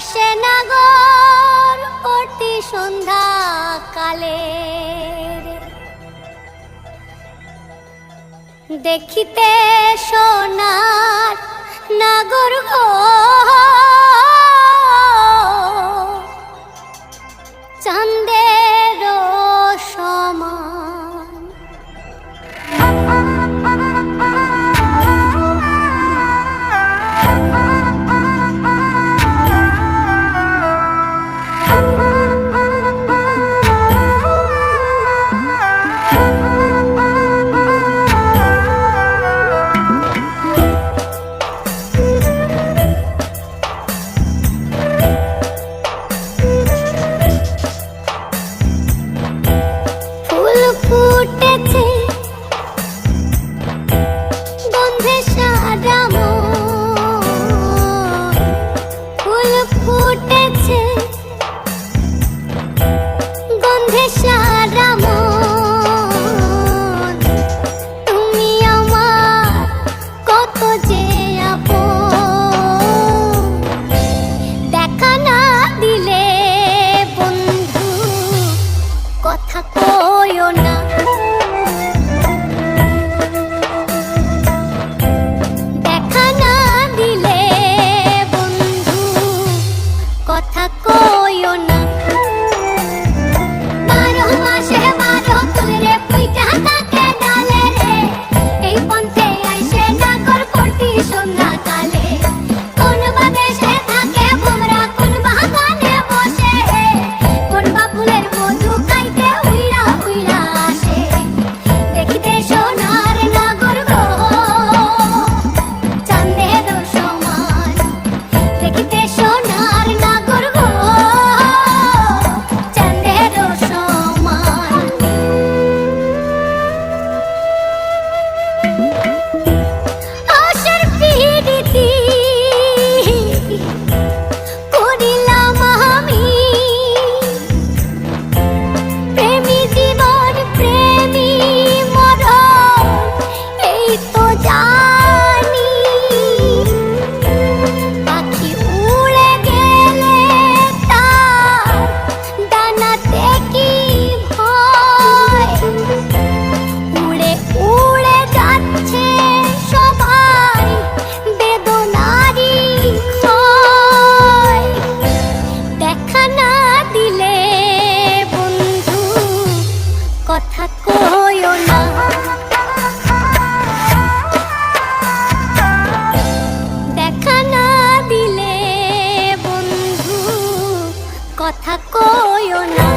আইসে নাগর প্রতি সন্ধ্যা কালে দেখিতে সোনার নাগর গো চাঁদের সমান ফুটেছে গন্ধে সারা মন ফুল ফুটেছে গন্ধে সারা মন তুমি আমার কত যে আপন দেখা না দিলে বন্ধু কথা কইও না দেখা না দিলে বন্ধু কথা কইও না 12 মাসে 12 তুলরে পুইটা থাকে ডালে রে এই পন্থে আইসে নাগর কোটি সন্ধ্যা কালে কোন বাদেশে থাকে ভোমরা কোন বাগানে বসে কোন বাপুলের মধু খাইতে উইরা উইরা আসে দেখিতে সোনার নাগর গো চাঁদের সমান দেখিতে সোনার নাগর গো চাঁদের সমান আশার পিরিতি করিলাম আমি প্রেমী জীবন প্রেমী মরণ এই তো জানি পাখি উড়ে গেলে তার ডানাতে কি ভয় উড়ে উড়ে যাচ্ছে সবাই বেদনারি ক্ষয় দেখা না দিলে বন্ধু কথা কইও না দেখা না দিলে বন্ধু কথা কইও না